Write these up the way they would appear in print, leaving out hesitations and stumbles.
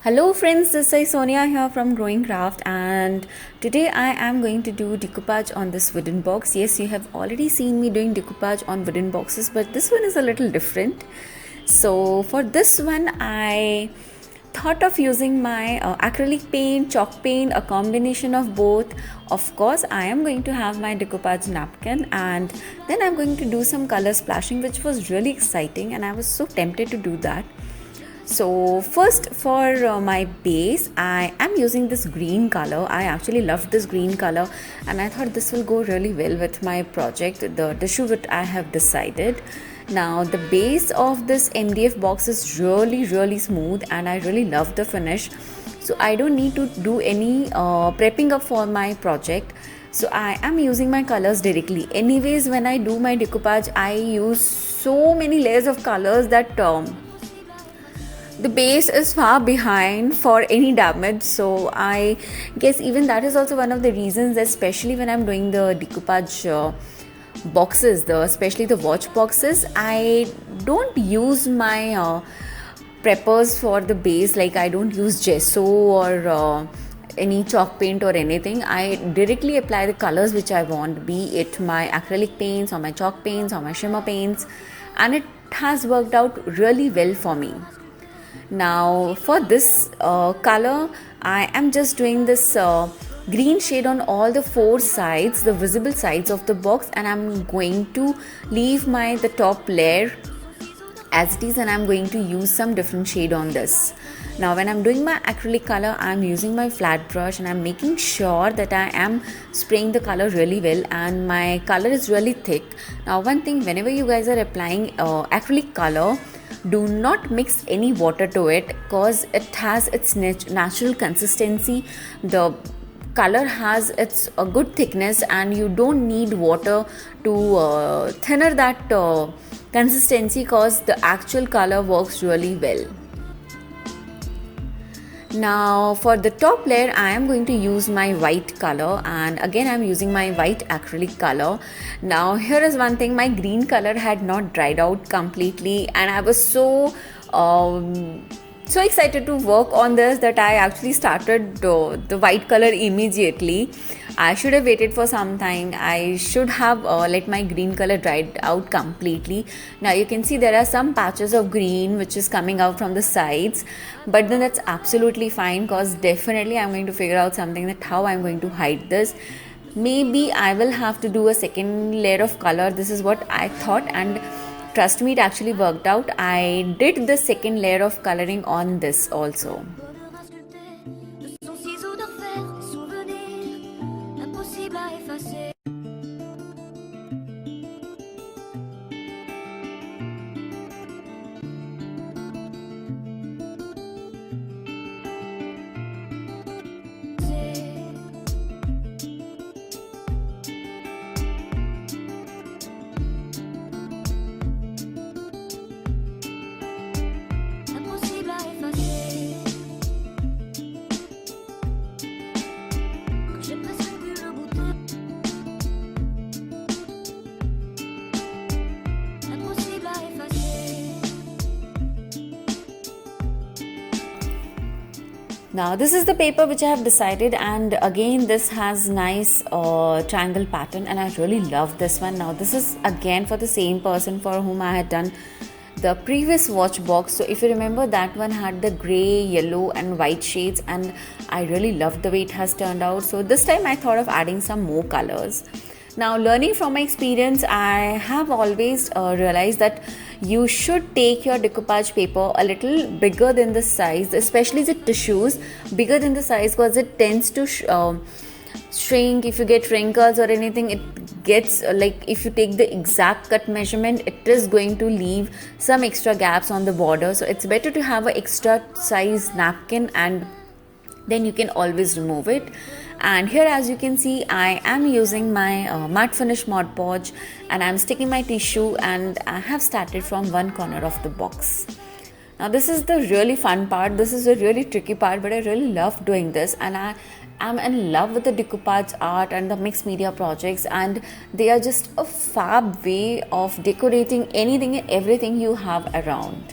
Hello friends, this is Sonia here from Growing Craft, and today I am going to do decoupage on this wooden box. Yes, you have already seen me doing decoupage on wooden boxes, but this one is a little different. So for this one I thought of using my acrylic paint, chalk paint, a combination of both. Of course, I am going to have my decoupage napkin, and then I'm going to do some color splashing, which was really exciting and I was so tempted to do that. So first for my base, I am using this green color. I actually loved this green color and I thought this will go really well with my project, the tissue that I have decided. Now the base of this MDF box is really smooth and I really love the finish. So I don't need to do any prepping up for my project. So I am using my colors directly. Anyways, when I do my decoupage, I use so many layers of colors that the base is far behind for any damage. So I guess even that is also one of the reasons, especially when I'm doing the decoupage boxes, especially the watch boxes, I don't use my preppers for the base. Like I don't use gesso or any chalk paint or anything. I directly apply the colors which I want, be it my acrylic paints or my chalk paints or my shimmer paints, and it has worked out really well for me. Now for this color, I am just doing this green shade on all the four sides, the visible sides of the box, and I'm going to leave the top layer as it is, and I'm going to use some different shade on this. Now when I'm doing my acrylic color, I'm using my flat brush and I'm making sure that I am spraying the color really well and my color is really thick. Now one thing, whenever you guys are applying acrylic color, do not mix any water to it, because it has its natural consistency. The color has its a good thickness and you don't need water to thinner that consistency, because the actual color works really well. Now for the top layer, I am going to use my white color, and again I am using my white acrylic color. Now here is one thing, my green color had not dried out completely and I was so excited to work on this that I actually started the white color immediately. I should have waited for some time. I should have let my green color dry out completely. Now you can see there are some patches of green which is coming out from the sides, but then that's absolutely fine, because definitely I'm going to figure out something that how I'm going to hide this. Maybe I will have to do a second layer of color. This is what I thought, and trust me, it actually worked out. I did the second layer of coloring on this also. Now this is the paper which I have decided, and again this has nice triangle pattern and I really love this one. Now this is again for the same person for whom I had done the previous watch box. So if you remember, that one had the grey, yellow and white shades and I really loved the way it has turned out. So this time I thought of adding some more colors. Now learning from my experience, I have always realized that you should take your decoupage paper a little bigger than the size, especially the tissues, bigger than the size, because it tends to shrink. If you get wrinkles or anything, it gets like, if you take the exact cut measurement, it is going to leave some extra gaps on the border. So it's better to have an extra size napkin and then you can always remove it. And here, as you can see, I am using my matte finish Mod Podge and I'm sticking my tissue, and I have started from one corner of the box. Now this is the really fun part. This is a really tricky part, but I really love doing this, and I am in love with the decoupage art and the mixed media projects, and they are just a fab way of decorating anything and everything you have around.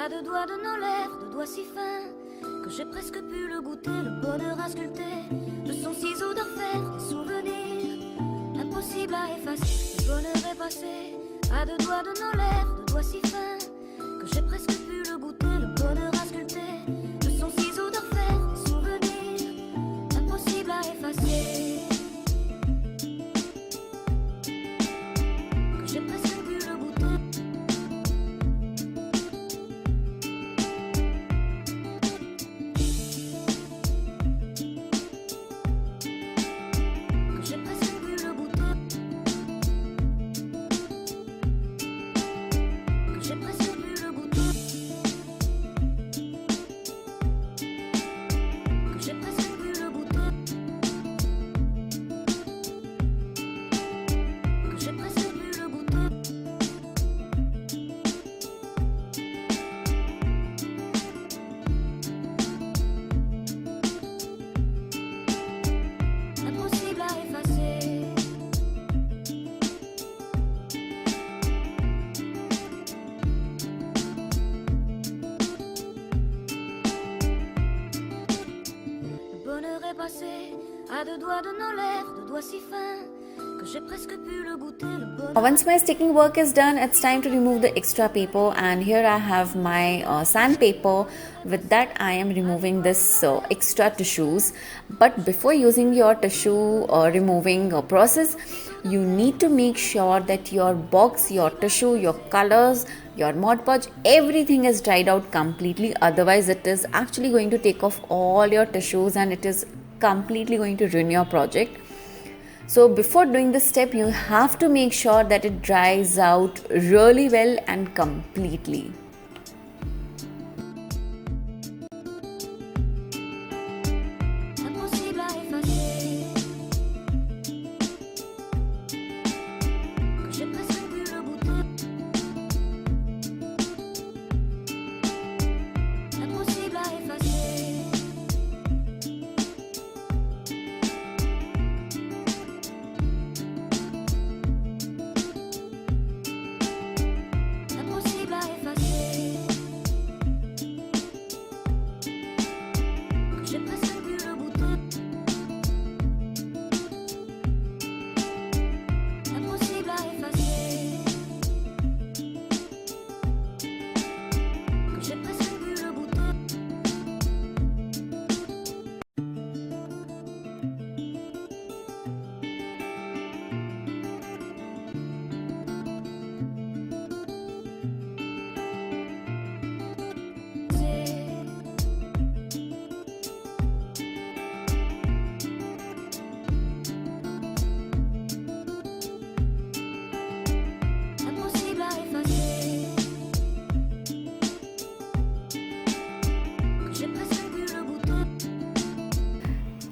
à deux doigts de nos lèvres, deux doigts si fins que j'ai presque pu le goûter, le bonheur à sculpter de son ciseau d'orfèvre, des souvenirs impossibles à effacer. Le bonheur est passé à deux doigts de nos lèvres, deux doigts si fins que j'ai presque pu le goûter, le bonheur à sculpter de son ciseau d'orfèvre, des souvenirs impossibles à effacer. Que j'ai presque pu le goûter. À deux doigts de nos lèvres, deux doigts si fins que j'ai presque pu le goûter, le bonheur. Once my sticking work is done, it's time to remove the extra paper, and here I have my sandpaper. With that, I am removing this extra tissues. But before using your tissue removing process, you need to make sure that your box, your tissue, your colors, your Mod Podge, everything is dried out completely. Otherwise, it is actually going to take off all your tissues and it is completely going to ruin your project. So before doing this step, you have to make sure that it dries out really well and completely.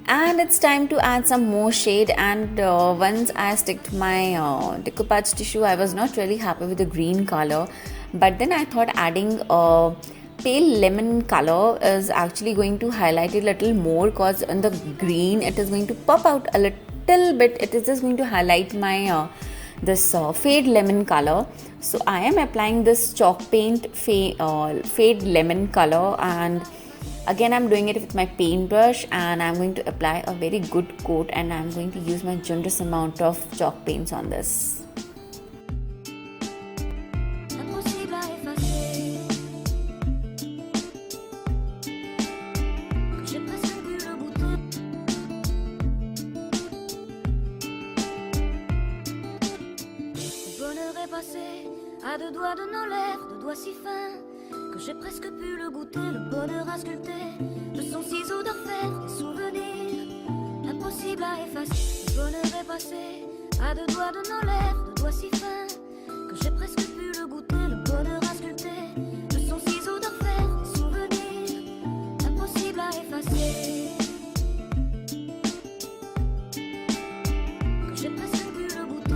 And it's time to add some more shade, and once I sticked my decoupage tissue, I was not really happy with the green color, but then I thought adding a pale lemon color is actually going to highlight it a little more, because in the green it is going to pop out a little bit. It is just going to highlight my this fade lemon color. So I am applying this chalk paint fade lemon color, and again I'm doing it with my paintbrush, and I'm going to apply a very good coat, and I'm going to use my generous amount of chalk paints on this. À deux doigts de nos lèvres, deux doigts si fins que j'ai presque pu le goûter, le bonheur à sculpter de son ciseau d'orfèvre, des souvenirs impossibles à effacer. Le bonheur est passé à deux doigts de nos lèvres, deux doigts si fins que j'ai presque pu le goûter, le bonheur à sculpter de son ciseau d'orfèvre, des souvenirs impossibles à effacer. Que j'ai presque pu le goûter.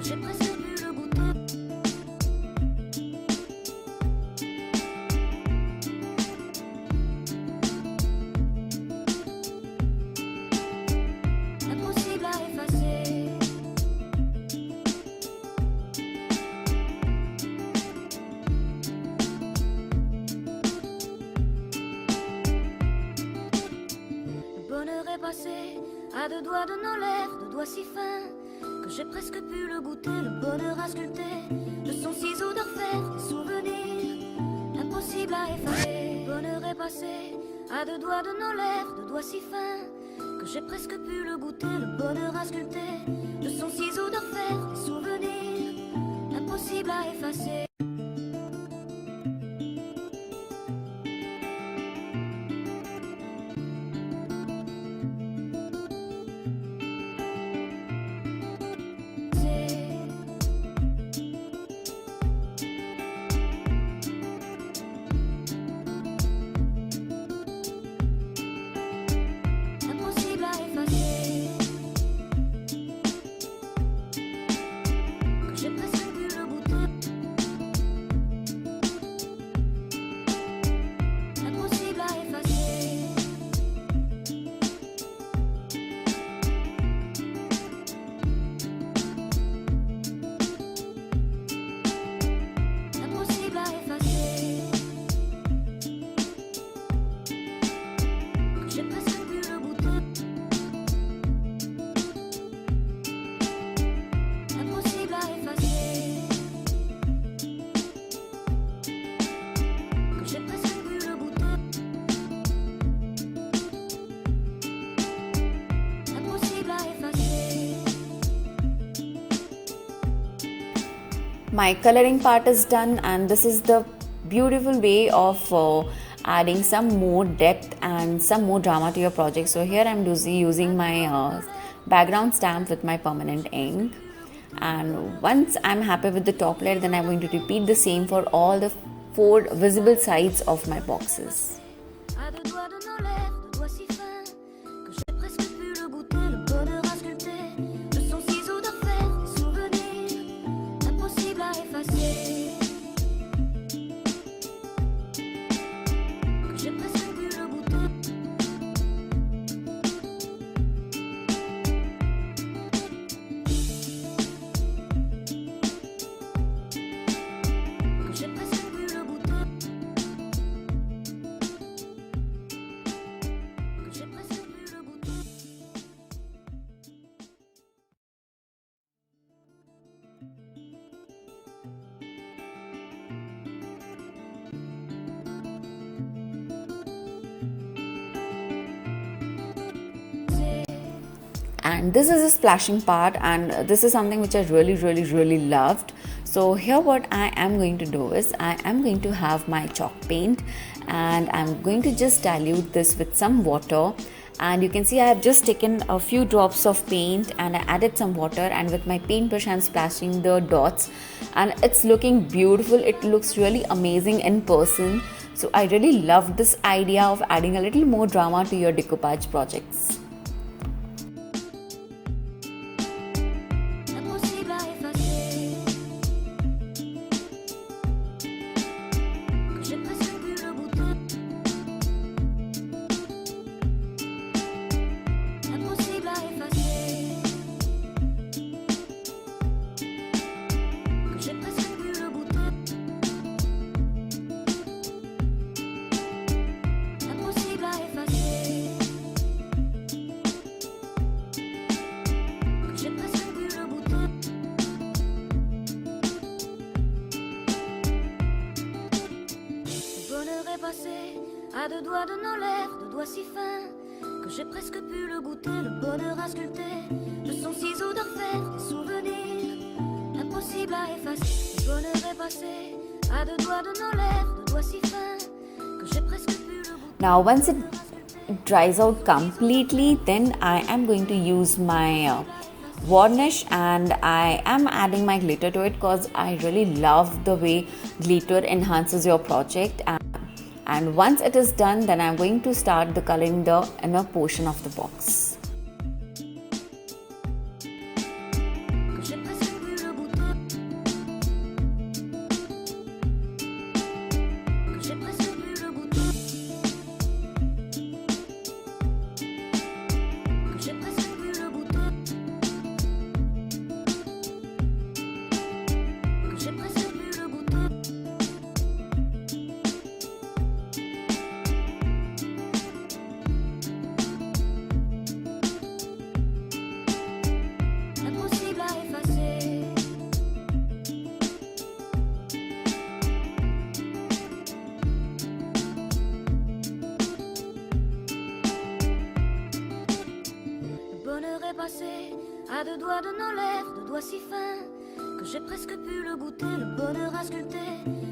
j'ai presque pu le goûter. Impossible à effacer. Le bonheur est passé à deux doigts de nos lèvres, deux doigts si fins que j'ai presque pu le goûter. Le bonheur a sculpté de son ciseau d'orfèvre des souvenirs impossible à effacer. Le bonheur est passé à deux doigts de nos lèvres, deux doigts si fins que j'ai presque pu le goûter. Le bonheur a sculpté de son ciseau d'orfèvre des souvenirs impossible à effacer. Impossible à effacer. Que j'ai presque pu le goûter. Impossible à effacer. Impossible à effacer. Que j'ai presque pu le goûter. Impossible à effacer. Que j'ai presque pu le goûter. Impossible à effacer. My coloring part is done, and this is the beautiful way of adding some more depth and some more drama to your project. So here I'm using my background stamp with my permanent ink, and once I'm happy with the top layer, then I'm going to repeat the same for all the 4 visible sides of my boxes. À deux doigts de nos lèvres, deux doigts si fins que j'ai presque pu le goûter. Le bonheur a sculpté de son ciseau d'orfèvre des souvenirs impossible à effacer. Que j'ai presque pu le goûter. Que j'ai presque pu le goûter. Que j'ai presque pu le goûter. And this is a splashing part, and this is something which I really loved. So here what I am going to do is I am going to have my chalk paint, and I'm going to just dilute this with some water. And you can see I have just taken a few drops of paint and I added some water, and with my paintbrush I'm splashing the dots, and it's looking beautiful. It looks really amazing in person. So I really love this idea of adding a little more drama to your decoupage projects. Impossible à effacer. Que j'ai presque pu le goûter. Impossible à effacer. Que j'ai presque pu le goûter. Impossible à effacer. Que j'ai presque pu le goûter. Le bonheur est passé à deux doigts de nos lèvres, deux doigts si fins que j'ai presque pu le goûter. Le bonheur a sculpté de son ciseau d'orfèvre des souvenirs impossible à effacer. Le bonheur est passé à deux doigts de nos lèvres, deux doigts si fins que j'ai presque pu le goûter. Now once it dries out completely, then I am going to use my varnish, and I am adding my glitter to it because I really love the way glitter enhances your project. And once it is done, then I'm going to start the coloring the inner portion of the box. Que j'ai presque pu le goûter. que j'ai presque pu le goûter. Impossible à effacer. Le bonheur est passé à deux doigts de nos lèvres, deux doigts si fins que j'ai presque pu le goûter. Le bonheur a sculpté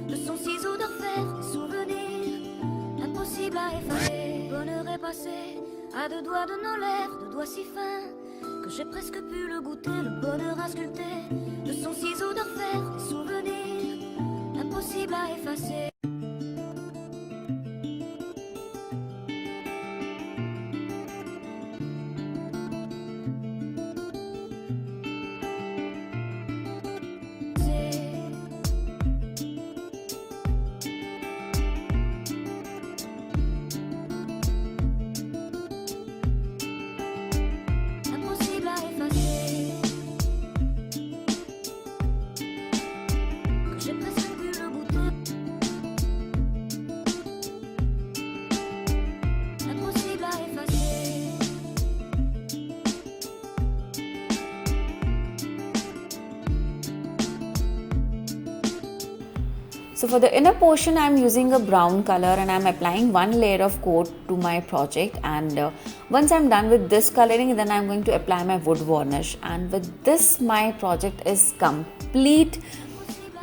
de son ciseau d'orfèvre des souvenirs impossible à effacer. Le bonheur est passé à deux doigts de nos lèvres, deux doigts si fins que j'ai presque pu le goûter. Le bonheur a sculpté de son ciseau d'orfèvre des souvenirs impossible à effacer. Impossible à effacer. Que j'ai presque pu le goûter. Impossible à effacer. So for the inner portion, I'm using a brown color and I'm applying one layer of coat to my project, and once I'm done with this coloring, then I'm going to apply my wood varnish, and with this my project is complete.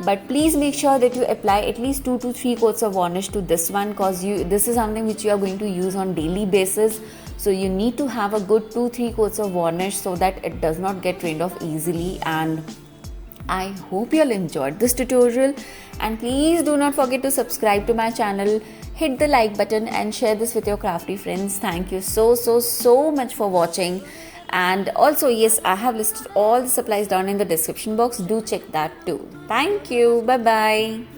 But please make sure that you apply at least 2 to 3 coats of varnish to this one, because this is something which you are going to use on daily basis. So you need to have a good 2-3 coats of varnish so that it does not get drained off easily. And I hope you all enjoyed this tutorial, and please do not forget to subscribe to my channel, hit the like button and share this with your crafty friends. Thank you so much for watching. And also, yes, I have listed all the supplies down in the description box. Do check that too. Thank you. Bye bye.